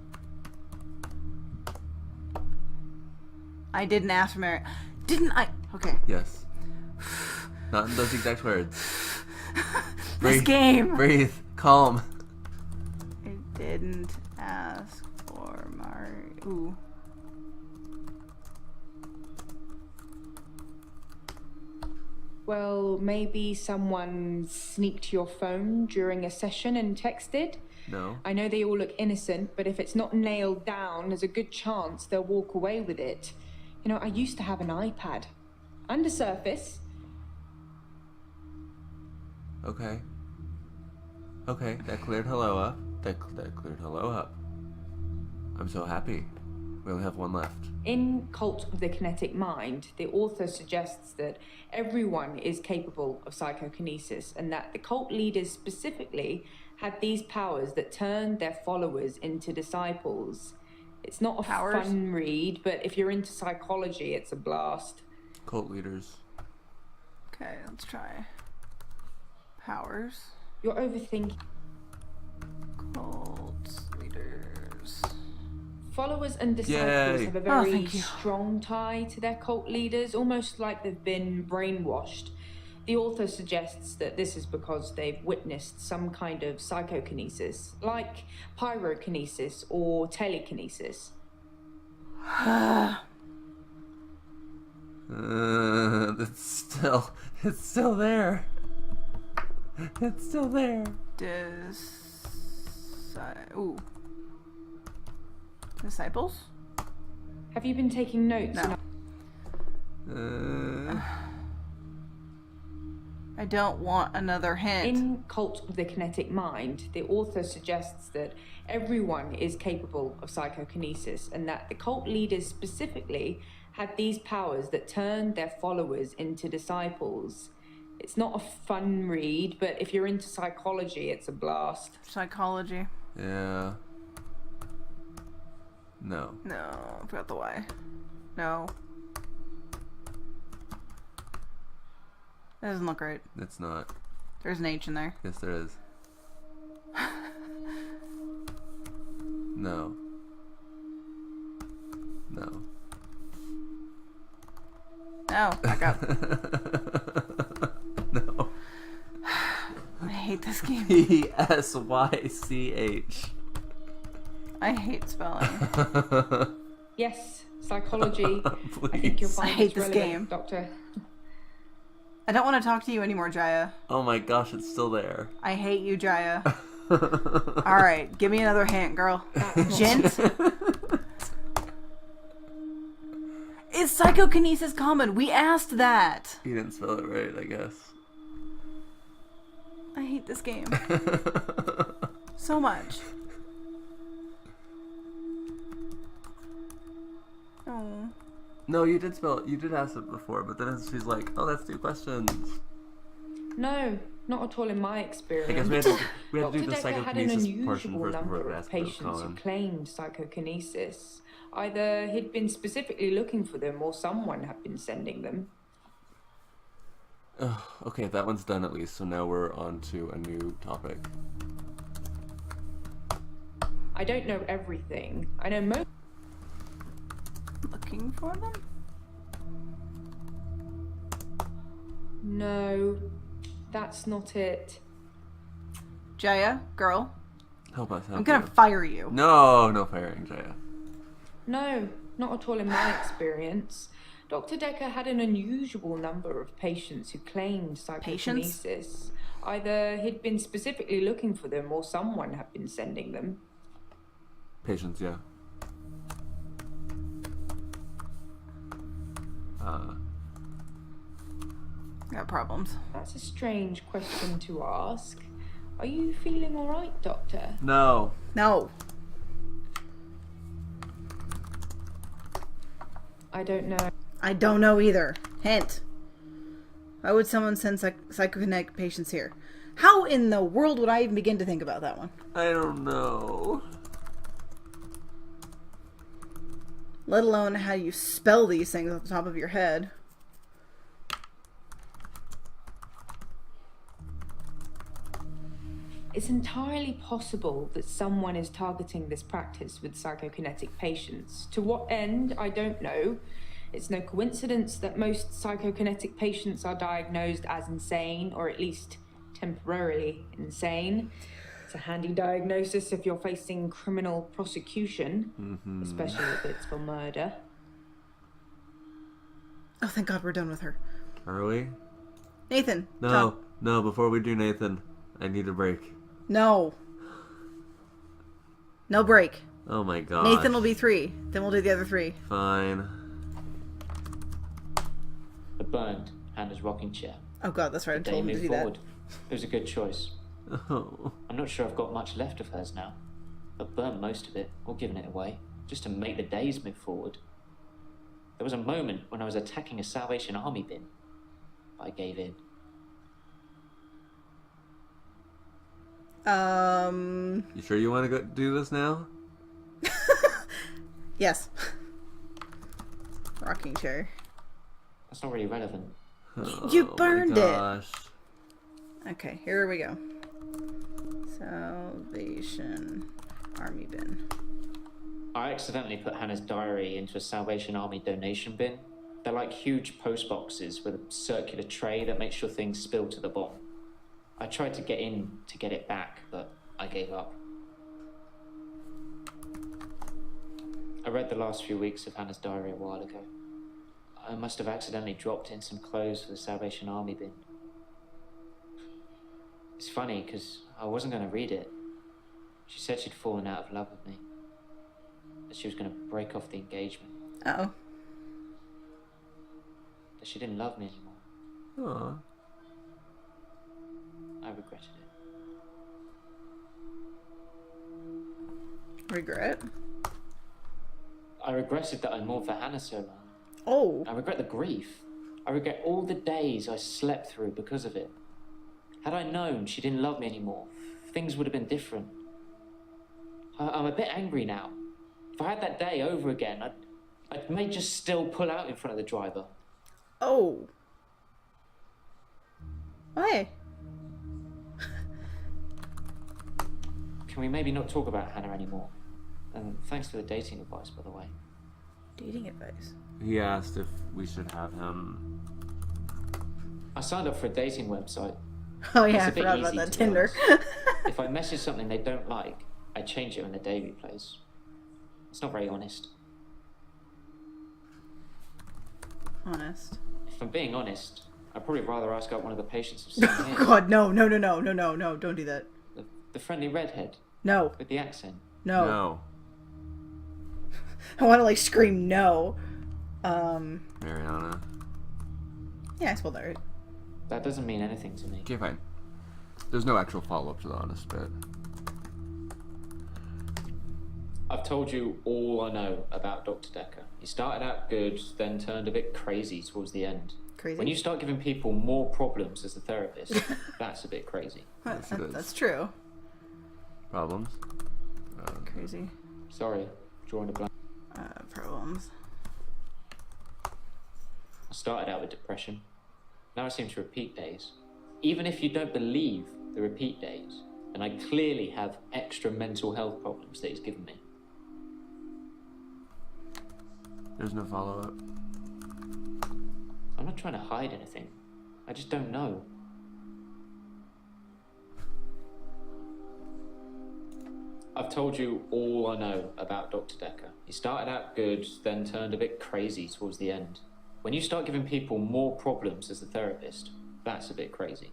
I didn't ask for marriage. Didn't I? Okay. Yes. Not in those exact words. This game. Breathe. Calm. I didn't ask for marriage. Ooh. Well, maybe someone sneaked your phone during a session and texted? No. I know they all look innocent, but if it's not nailed down, there's a good chance they'll walk away with it. You know, I used to have an iPad. Under surface. Okay. Okay, that cleared hello up. That cleared hello up. I'm so happy. We only have one left. In Cult of the Kinetic Mind, the author suggests that everyone is capable of psychokinesis and that the cult leaders specifically had these powers that turned their followers into disciples. It's not a Powers? fun read, but if you're into psychology, it's a blast. Cult leaders. Okay, let's try. Powers. You're overthinking. Cult leaders. Followers and disciples Yay. have a Oh, very thank you. strong tie to their cult leaders, almost like they've been brainwashed. The author suggests that this is because they've witnessed some kind of psychokinesis, like pyrokinesis or telekinesis. It's still there. It's still there. Ooh. Disciples? Have you been taking notes? No. I don't want another hint. In Cult of the Kinetic Mind, the author suggests that everyone is capable of psychokinesis and that the cult leaders specifically had these powers that turned their followers into disciples. It's not a fun read, but if you're into psychology, it's a blast. Psychology. Yeah. No. No, I forgot the Y. No. That doesn't look right. It's not. There's an H in there. Yes, there is. No. No. No, back up. No. I hate this game. P-S-Y-C-H. I hate spelling. Yes, psychology. I Please. think you'll find I hate it's this relevant, game. Doctor. I don't want to talk to you anymore, Jaya. Oh my gosh, it's still there. I hate you, Jaya. Alright, give me another hint, girl. Gent? Is psychokinesis common? We asked that. You didn't spell it right, I guess. I hate this game so much. Oh. No, you did spell it. You did ask it before, but then she's like, "Oh, that's 2 questions." No, not at all in my experience. I guess we had to do the Dr. Dekker had an psychokinesis portion unusual first before number we of asked about patients who Colin. claimed psychokinesis. Either he'd been specifically looking for them or someone had been sending them. Okay, that one's done at least, so now we're on to a new topic. I don't know everything. I know most. Looking for them? No, that's not it. Jaya, girl, Help us, help I'm gonna you. fire you. No firing, Jaya. No, not at all in my experience. Dr. Dekker had an unusual number of patients who claimed psychokinesis. Either he'd been specifically looking for them or someone had been sending them. Patience, yeah. Got problems. That's a strange question to ask. Are you feeling all right, Doctor? No. No. I don't know. I don't know either. Hint. Why would someone send psychokinetic patients here? How in the world would I even begin to think about that one? I don't know. Let alone how you spell these things off the top of your head. It's entirely possible that someone is targeting this practice with psychokinetic patients. To what end, I don't know. It's no coincidence that most psychokinetic patients are diagnosed as insane, or at least temporarily insane. It's a handy diagnosis if you're facing criminal prosecution, especially if it's for murder. Oh, thank God we're done with her. Are we? Nathan. No, Tom. no, before we do Nathan, I need a break. No. No break. Oh my god. Nathan will be 3. Then we'll do the other 3. Fine. The burned and his rocking chair. Oh God, that's right. I They told him to moved do that. forward. It was a good choice. Oh. I'm not sure I've got much left of hers now. I've burnt most of it, or given it away, just to make the days move forward. There was a moment when I was attacking a Salvation Army bin. I gave in. You sure you want to go do this now? Yes. Rocking chair. That's not really relevant. You Oh burned my it. gosh. Okay, here we go. Salvation Army bin. I accidentally put Hannah's diary into a Salvation Army donation bin. They're like huge post boxes with a circular tray that makes sure things spill to the bottom. I tried to get in to get it back, but I gave up. I read the last few weeks of Hannah's diary a while ago. I must have accidentally dropped in some clothes for the Salvation Army bin. It's funny, because I wasn't going to read it. She said she'd fallen out of love with me. That she was going to break off the engagement. Uh-oh. That she didn't love me anymore. Aw. I regretted it. Regret? I regretted that I mourned for Hannah so long. Oh. I regret the grief. I regret all the days I slept through because of it. Had I known she didn't love me anymore, things would have been different. I'm a bit angry now. If I had that day over again, I may just still pull out in front of the driver. Oh. Why? Can we maybe not talk about Hannah anymore? And thanks for the dating advice, by the way. Dating advice. He asked if we should have him. I signed up for a dating website. Oh It's yeah, I a bit forgot about easy, that to be Tinder. If I message something they don't like, I change it when the day replays. It's not very honest. Honest. If I'm being honest, I'd probably rather ask out one of the patients who've seen here. God, no, don't do that. The friendly redhead No, with the accent. no. No. I want to like scream no. Mariana. Yeah, I spelled that right. That doesn't mean anything to me. Okay, fine. There's no actual follow-up to the honest bit. I've told you all I know about Dr. Dekker. He started out good, then turned a bit crazy towards the end. Crazy. When you start giving people more problems as a therapist, that's a bit crazy. Yes, it is. That's true. Problems? Crazy. Sorry, drawing a blank. Problems. I started out with depression. Now I seem to repeat days. Even if you don't believe the repeat days, then I clearly have extra mental health problems that he's given me. There's no follow-up. I'm not trying to hide anything. I just don't know. I've told you all I know about Dr. Dekker. He started out good, then turned a bit crazy towards the end. When you start giving people more problems as a therapist, that's a bit crazy.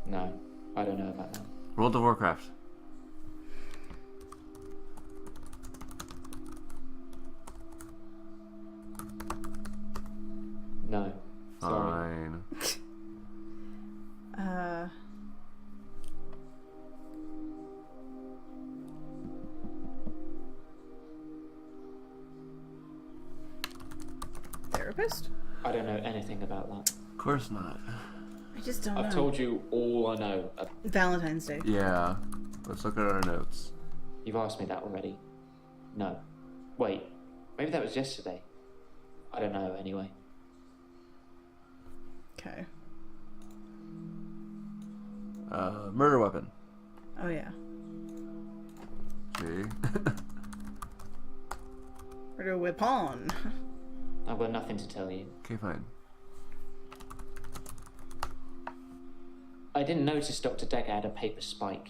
No, I don't know about that. World of Warcraft. No, sorry. Fine. Therapist? I don't know anything about that. Of course not. I just don't know. I've told you all I know. Valentine's Day. Yeah. Let's look at our notes. You've asked me that already. No. Wait, maybe that was yesterday. I don't know, anyway. Okay. Murder weapon. Oh yeah. Okay. Murder weapon. I've got nothing to tell you. Okay, fine. I didn't notice Dr. Dekker had a paper spike.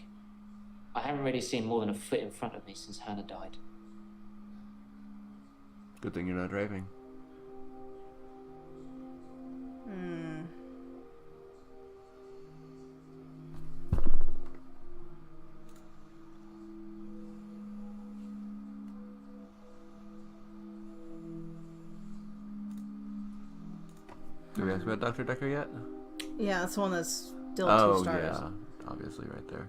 I haven't really seen more than a foot in front of me since Hannah died. Good thing you're not driving. Did we ask about Dr. Dekker yet? Yeah, that's the one that's still Oh, 2 stars. yeah. Obviously right there.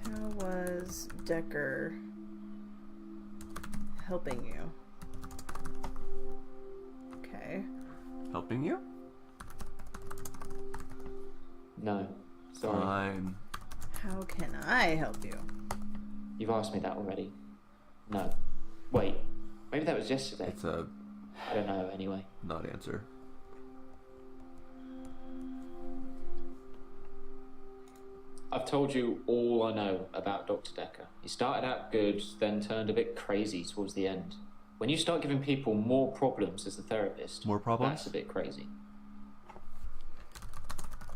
How was Dekker helping you? Okay. Helping you? No. Sorry. Fine. How can I help you? You've asked me that already. No. Wait. Maybe that was yesterday. It's a I don't know, anyway. not answer. I've told you all I know about Dr. Dekker. He started out good, then turned a bit crazy towards the end. When you start giving people more problems as a therapist, More problems? that's a bit crazy.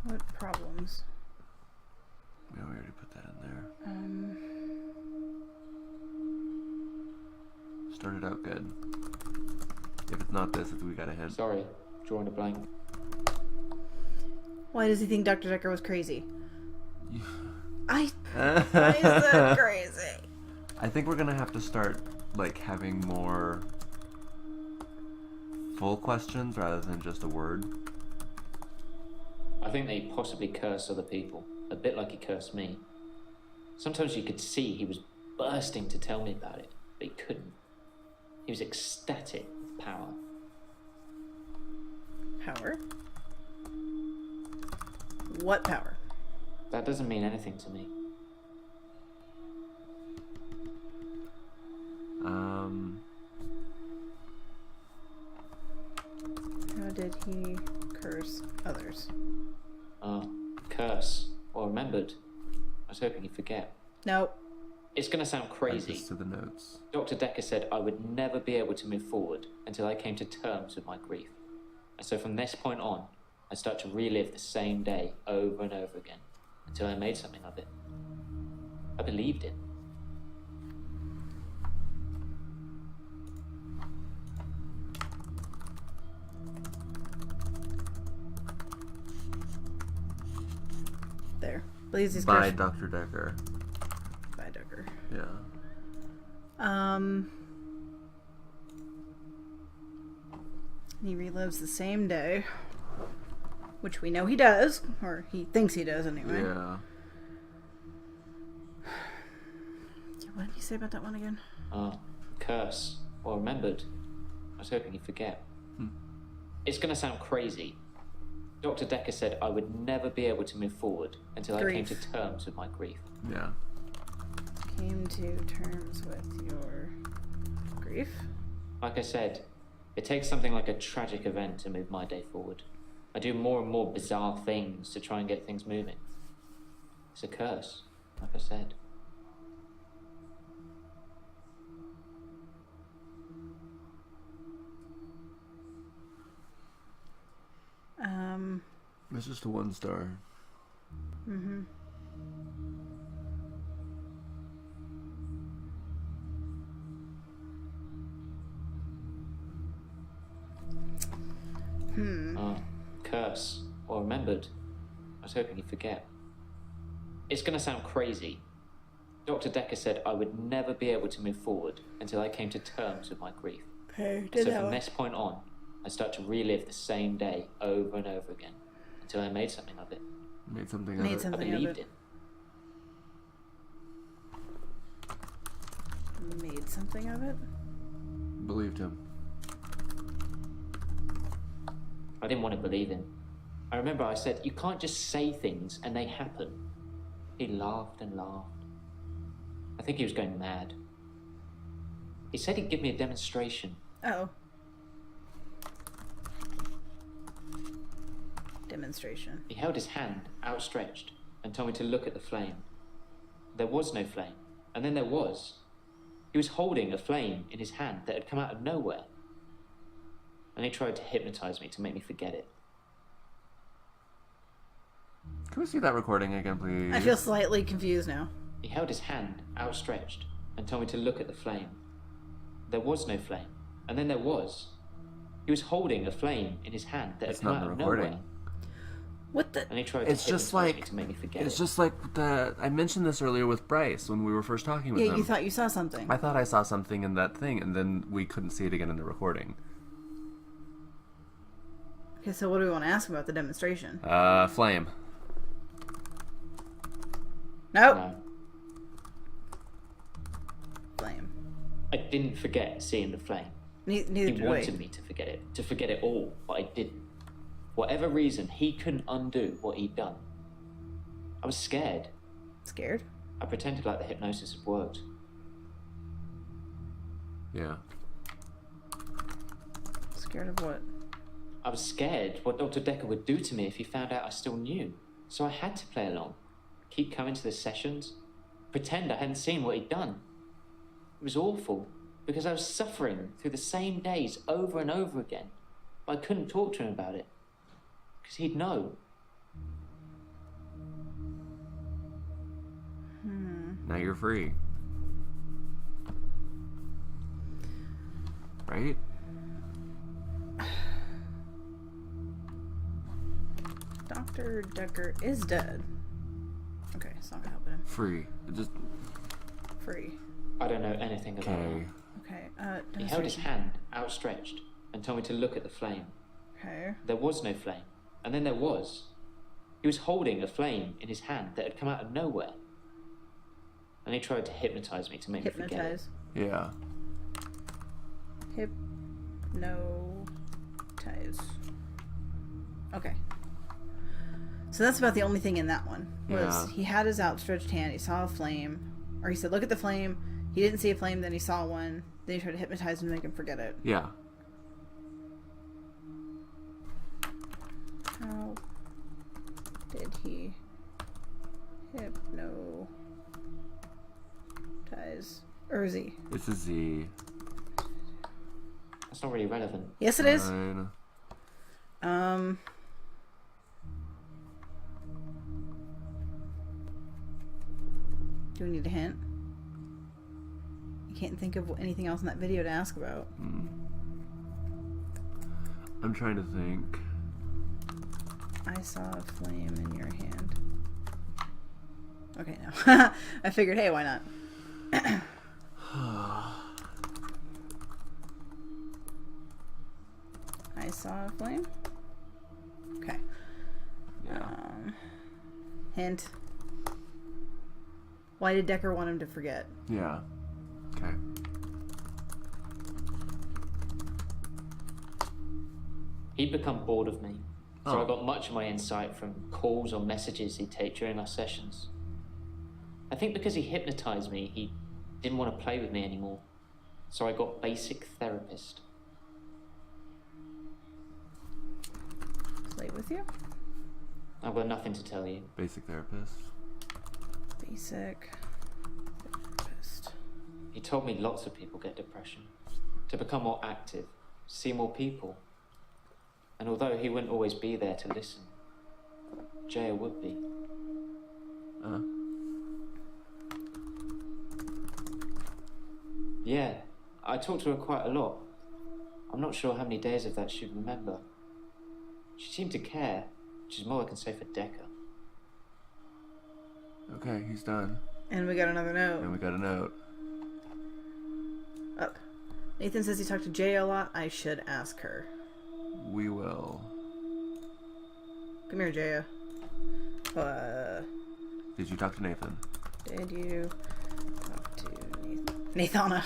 What problems? Yeah, we already put that in there. Started out good. If it's not this, we got a hint. Sorry, drawing a blank. Why does he think Dr. Dekker was crazy? Why is that crazy? I think we're gonna have to start like having more full questions rather than just a word. I think they possibly curse other people, a bit like he cursed me. Sometimes you could see he was bursting to tell me about it, but he couldn't. He was ecstatic with power. Power? What power? That doesn't mean anything to me. How did he curse others? Curse. Or remembered. I was hoping you'd forget. Nope. It's gonna sound Add crazy. this to the notes. Dr. Dekker said I would never be able to move forward until I came to terms with my grief. And so from this point on, I start to relive the same day over and over again until I made something of it. I believed it. There. Please, these By curse. Dr. Dekker. By Dekker. Yeah. He relives the same day, which we know he does, or he thinks he does anyway. Yeah. What did you say about that one again? Curse. Or remembered. I was hoping you'd forget. It's gonna sound crazy. Dr. Dekker said I would never be able to move forward until I came to terms with my grief. Yeah. Came to terms with your grief? Like I said, it takes something like a tragic event to move my day forward. I do more and more bizarre things to try and get things moving. It's a curse, like I said. It's just a 1 star. Curse. Or remembered. I was hoping you'd forget. It's gonna sound crazy. Dr. Dekker said I would never be able to move forward until I came to terms with my grief. Okay, So from this point on, I start to relive the same day over and over again until I made something of it. Made something of Made it. I something of believed it. it. Made something of it? Believed him. I didn't want to believe him. I remember I said, you can't just say things and they happen. He laughed and laughed. I think he was going mad. He said he'd give me a demonstration. Oh. Demonstration. He held his hand outstretched and told me to look at the flame. There was no flame, and then there was. He was holding a flame in his hand that had come out of nowhere. And he tried to hypnotize me to make me forget it. Can we see that recording again, please? I feel slightly confused now. He held his hand outstretched and told me to look at the flame. There was no flame, and then there was. He was holding a flame in his hand that It's had come not out in of the recording. nowhere. What the? And he tried to It's just hypnotize me like to make me forget it's it. just like I mentioned this earlier with Bryce when we were first talking with Yeah, him. you thought you saw something. I thought I saw something in that thing, and then we couldn't see it again in the recording. Okay, so what do we want to ask him about the demonstration? Flame. Nope. No. Flame. I didn't forget seeing the flame. Neither He did wanted we. me to forget it all, but I didn't. Whatever reason, he couldn't undo what he'd done. I was scared. Scared? I pretended like the hypnosis had worked. Yeah. Scared of what? I was scared what Dr. Dekker would do to me if he found out I still knew. So I had to play along. Keep coming to the sessions. Pretend I hadn't seen what he'd done. It was awful, because I was suffering through the same days over and over again. But I couldn't talk to him about it. Because he'd know. Now you're free. Right? Dr. Dekker is dead. Okay, it's not gonna help him. Free. Just Free. I don't know anything about okay. him. Okay, He held his hand outstretched and told me to look at the flame. Okay. There was no flame. And then there was. He was holding a flame in his hand that had come out of nowhere. And he tried to hypnotize me to make me forget it. Hypnotize. Yeah. Hypnotize. Okay. So that's about the only thing in that one. Was Yeah. he had his outstretched hand, he saw a flame, or he said, look at the flame. He didn't see a flame, then he saw one. Then he tried to hypnotize him to make him forget it. Yeah. How did he hypnotize Urzi? It's a Z. That's not really relevant. Yes, it is. Fine. Do we need a hint? You can't think of anything else in that video to ask about. I'm trying to think. I saw a flame in your hand. Okay, no. I figured, hey, why not? I saw a flame? Okay. Hint. Why did Dekker want him to forget? Yeah. Okay. He'd become bored of me. So Oh. I got much of my insight from calls or messages he'd take during our sessions. I think because he hypnotized me, he didn't want to play with me anymore. So I got basic therapist. Play with you? I've got nothing to tell you. Basic therapist. Basic therapist. He told me lots of people get depression. To become more active, see more people. And although he wouldn't always be there to listen, Jaya would be. Yeah, I talked to her quite a lot. I'm not sure how many days of that she'd remember. She seemed to care, which is more I can say for Dekker. Okay, he's done. And we got another note. And we got a note. Up. Nathan says he talked to Jay a lot. I should ask her. We will. Come here, Jaya. Did you talk to Nathan? Did you talk to Nathana?